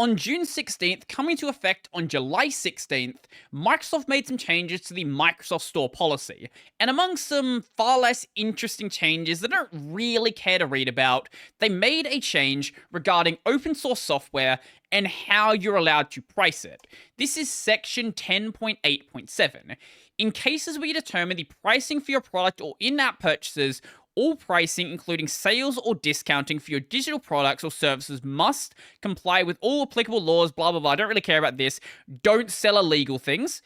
On June 16th, coming to effect on July 16th, Microsoft made some changes to the Microsoft Store policy. And among some far less interesting changes that I don't really care to read about, they made a change regarding open source software and how you're allowed to price it. This is section 10.8.7. In cases where you determine the pricing for your product or in-app purchases, all pricing, including sales or discounting for your digital products or services, must comply with all applicable laws, blah, blah, blah. I don't really care about this. Don't sell illegal things.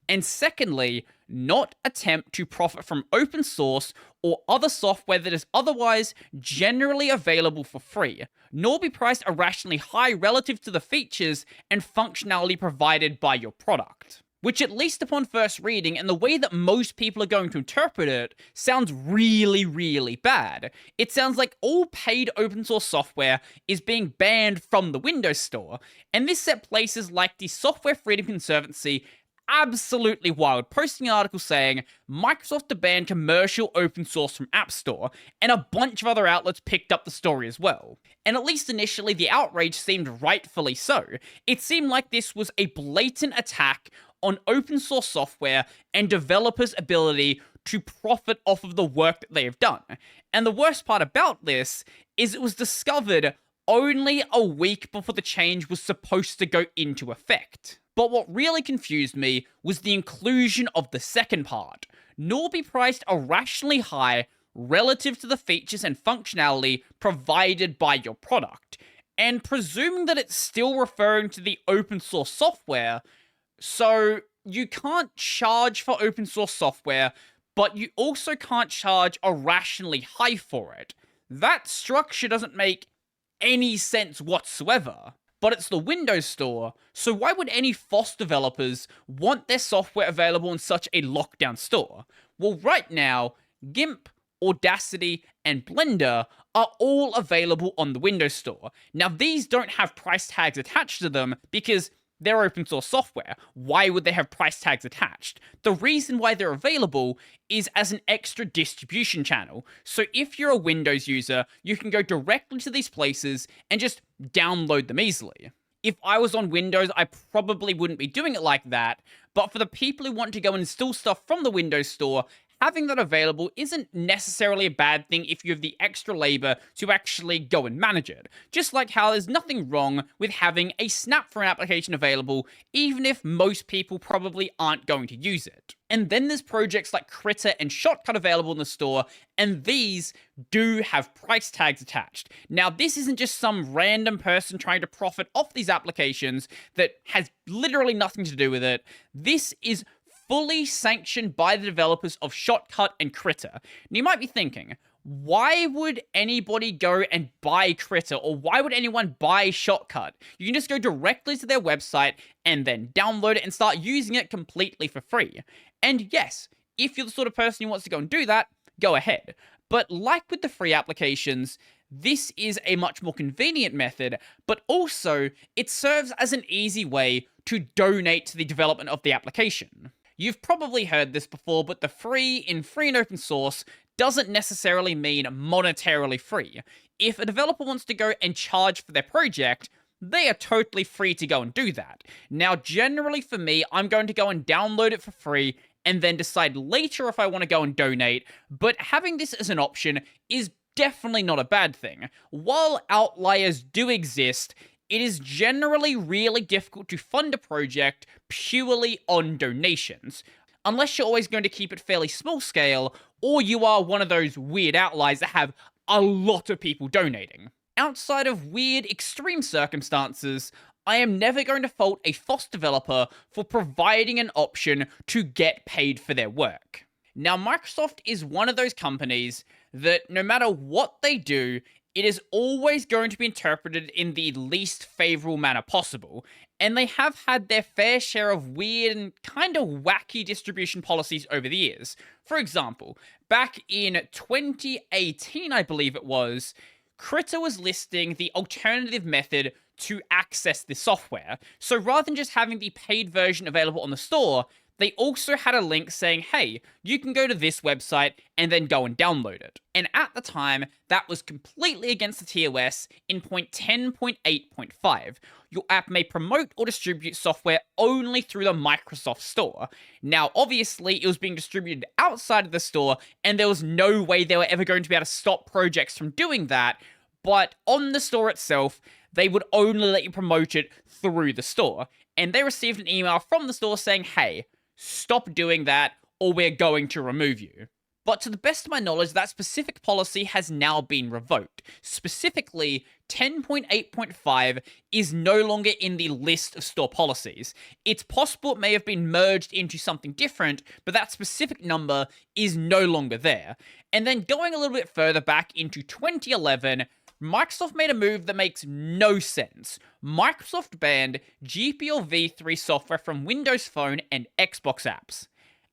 And secondly, not attempt to profit from open source or other software that is otherwise generally available for free, nor be priced irrationally high relative to the features and functionality provided by your product. Which, at least upon first reading, and the way that most people are going to interpret it, sounds really, really bad. It sounds like all paid open source software is being banned from the Windows Store, and this set places like the Software Freedom Conservancy absolutely wild, posting an article saying Microsoft to ban commercial open source from App Store, and a bunch of other outlets picked up the story as well. And at least initially, the outrage seemed rightfully so. It seemed like this was a blatant attack on open source software and developers' ability to profit off of the work that they have done. And the worst part about this is it was discovered only a week before the change was supposed to go into effect. But what really confused me was the inclusion of the second part, nor be priced irrationally high relative to the features and functionality provided by your product. And presuming that it's still referring to the open source software, so you can't charge for open source software, but you also can't charge irrationally high for it. That structure doesn't make any sense whatsoever. But it's the Windows Store, so why would any FOSS developers want their software available in such a lockdown store? Well, right now, GIMP, Audacity, and Blender are all available on the Windows Store. Now, these don't have price tags attached to them because they're open source software. Why would they have price tags attached? The reason why they're available is as an extra distribution channel. So if you're a Windows user, you can go directly to these places and just download them easily. If I was on Windows, I probably wouldn't be doing it like that, but for the people who want to go and install stuff from the Windows Store, having that available isn't necessarily a bad thing if you have the extra labor to actually go and manage it. Just like how there's nothing wrong with having a Snap for an application available, even if most people probably aren't going to use it. And then there's projects like Krita and Shotcut available in the store, and these do have price tags attached. Now, this isn't just some random person trying to profit off these applications that has literally nothing to do with it. This is fully sanctioned by the developers of Shotcut and Krita. And you might be thinking, why would anybody go and buy Krita, or why would anyone buy Shotcut? You can just go directly to their website and then download it and start using it completely for free. And yes, if you're the sort of person who wants to go and do that, go ahead. But like with the free applications, this is a much more convenient method, but also it serves as an easy way to donate to the development of the application. You've probably heard this before, but the free and open source doesn't necessarily mean monetarily free. If a developer wants to go and charge for their project, they are totally free to go and do that. Now, generally for me, I'm going to go and download it for free and then decide later if I want to go and donate, but having this as an option is definitely not a bad thing. While outliers do exist, it is generally really difficult to fund a project purely on donations, unless you're always going to keep it fairly small scale, or you are one of those weird outliers that have a lot of people donating. Outside of weird extreme circumstances, I am never going to fault a FOSS developer for providing an option to get paid for their work. Now, Microsoft is one of those companies that no matter what they do, it is always going to be interpreted in the least favorable manner possible, and they have had their fair share of weird and kind of wacky distribution policies over the years. For example, back in 2018, I believe it was, Krita was listing the alternative method to access the software. So rather than just having the paid version available on the store, they also had a link saying, hey, you can go to this website and then go and download it. And at the time, that was completely against the TOS in point 10.8.5. Your app may promote or distribute software only through the Microsoft Store. Now, obviously, it was being distributed outside of the store, and there was no way they were ever going to be able to stop projects from doing that. But on the store itself, they would only let you promote it through the store. And they received an email from the store saying, hey, stop doing that or we're going to remove you. But to the best of my knowledge, that specific policy has now been revoked. Specifically, 10.8.5 is no longer in the list of store policies. It's possible it may have been merged into something different, but that specific number is no longer there. And then going a little bit further back into 2011, Microsoft made a move that makes no sense. Microsoft banned GPL v3 software from Windows Phone and Xbox apps.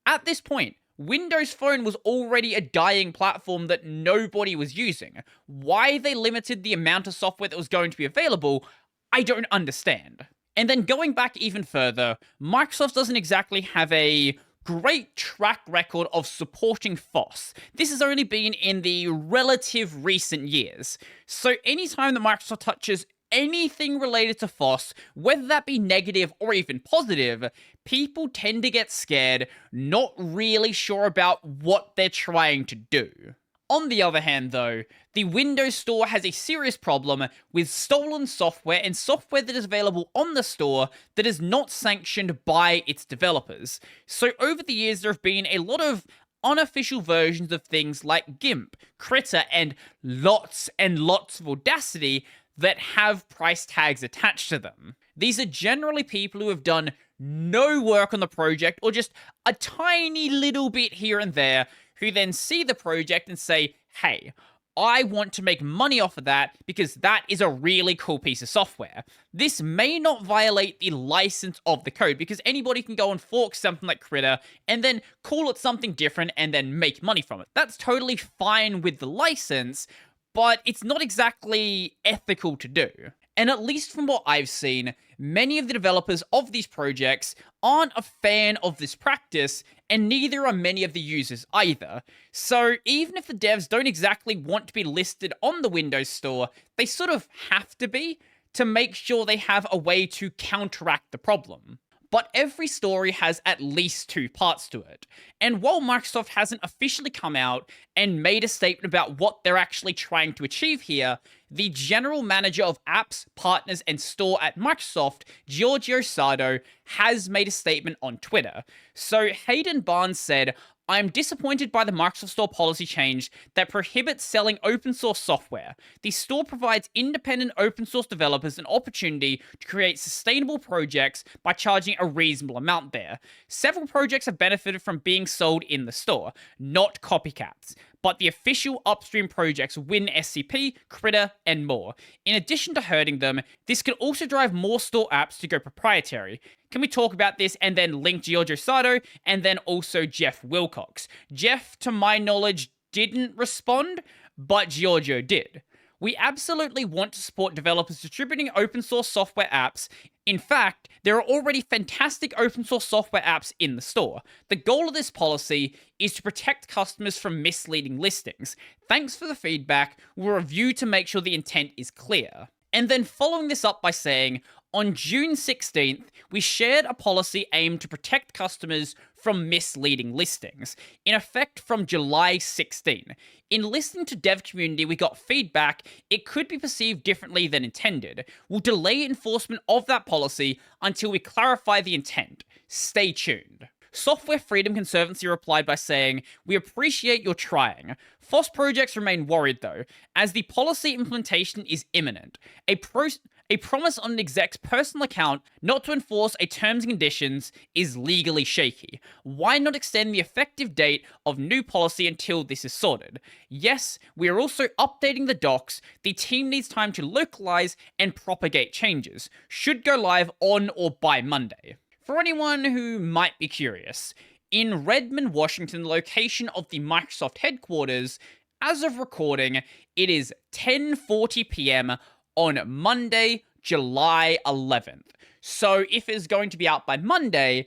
At this point, Windows Phone was already a dying platform that nobody was using. Why they limited the amount of software that was going to be available, I don't understand. And then going back even further, Microsoft doesn't exactly have a great track record of supporting FOSS. This has only been in the relative recent years. So anytime that Microsoft touches anything related to FOSS, whether that be negative or even positive, people tend to get scared, not really sure about what they're trying to do. On the other hand, though, the Windows Store has a serious problem with stolen software and software that is available on the store that is not sanctioned by its developers. So over the years, there have been a lot of unofficial versions of things like GIMP, Krita, and lots of Audacity that have price tags attached to them. These are generally people who have done no work on the project or just a tiny little bit here and there, who then see the project and say, hey, I want to make money off of that because that is a really cool piece of software. This may not violate the license of the code because anybody can go and fork something like Krita and then call it something different and then make money from it. That's totally fine with the license, but it's not exactly ethical to do. And at least from what I've seen, many of the developers of these projects aren't a fan of this practice, and neither are many of the users either. So even if the devs don't exactly want to be listed on the Windows Store, they sort of have to be to make sure they have a way to counteract the problem. But every story has at least two parts to it. And while Microsoft hasn't officially come out and made a statement about what they're actually trying to achieve here, the general manager of apps, partners, and store at Microsoft, Giorgio Sardo, has made a statement on Twitter. So Hayden Barnes said, I am disappointed by the Microsoft Store policy change that prohibits selling open source software. The store provides independent open source developers an opportunity to create sustainable projects by charging a reasonable amount there. Several projects have benefited from being sold in the store, not copycats, but the official upstream projects WinSCP, Krita, and more. In addition to hurting them, this can also drive more store apps to go proprietary. Can we talk about this and then link Giorgio Sardo and then also Jeff Wilcox? Jeff, to my knowledge, didn't respond, but Giorgio did. We absolutely want to support developers distributing open source software apps. In fact, there are already fantastic open source software apps in the store. The goal of this policy is to protect customers from misleading listings. Thanks for the feedback. We'll review to make sure the intent is clear. And then following this up by saying, on June 16th, we shared a policy aimed to protect customers from misleading listings, in effect from July 16. In listening to dev community, we got feedback it could be perceived differently than intended. We'll delay enforcement of that policy until we clarify the intent. Stay tuned. Software Freedom Conservancy replied by saying, we appreciate your trying. FOSS projects remain worried though, as the policy implementation is imminent. A promise on an exec's personal account not to enforce a terms and conditions is legally shaky. Why not extend the effective date of new policy until this is sorted? Yes, we are also updating the docs. The team needs time to localize and propagate changes. Should go live on or by Monday. For anyone who might be curious, in Redmond, Washington, the location of the Microsoft headquarters, as of recording, it is 10:40 p.m. on Monday, July 11th. So if it's going to be out by Monday,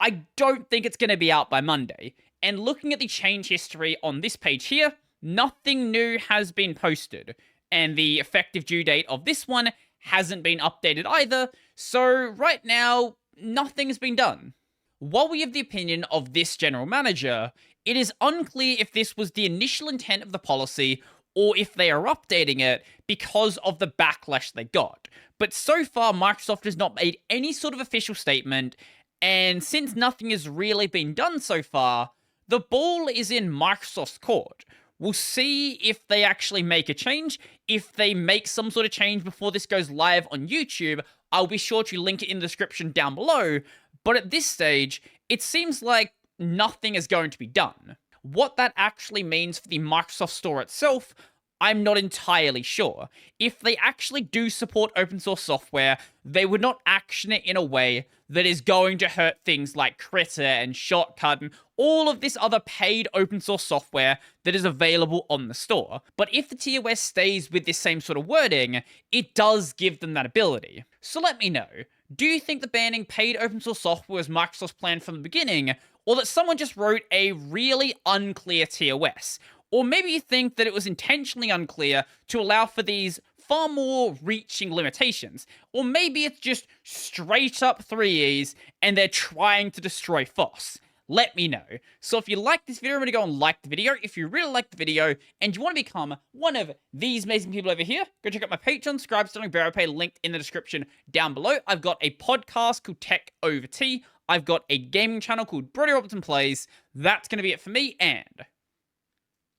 I don't think it's going to be out by Monday. And looking at the change history on this page here, nothing new has been posted. And the effective due date of this one hasn't been updated either. So right now, nothing's been done. While we have the opinion of this general manager, it is unclear if this was the initial intent of the policy or if they are updating it because of the backlash they got. But so far, Microsoft has not made any sort of official statement, and since nothing has really been done so far, the ball is in Microsoft's court. We'll see if they actually make a change. If they make some sort of change before this goes live on YouTube, I'll be sure to link it in the description down below. But at this stage, it seems like nothing is going to be done. What that actually means for the Microsoft Store itself, I'm not entirely sure. If they actually do support open source software, they would not action it in a way that is going to hurt things like Critter and Shortcut and all of this other paid open source software that is available on the store. But if the TOS stays with this same sort of wording, it does give them that ability. So let me know, do you think that banning paid open source software was Microsoft's plan from the beginning, or that someone just wrote a really unclear TOS? Or maybe you think that it was intentionally unclear to allow for these far more reaching limitations. Or maybe it's just straight up 3Es and they're trying to destroy FOSS. Let me know. So if you like this video, I'm going to go and like the video. If you really like the video and you want to become one of these amazing people over here, go check out my Patreon, subscribe, starting BarrowPay, linked in the description down below. I've got a podcast called Tech Over Tea. I've got a gaming channel called Brody Robertson Plays. That's going to be it for me, and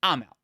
I'm out.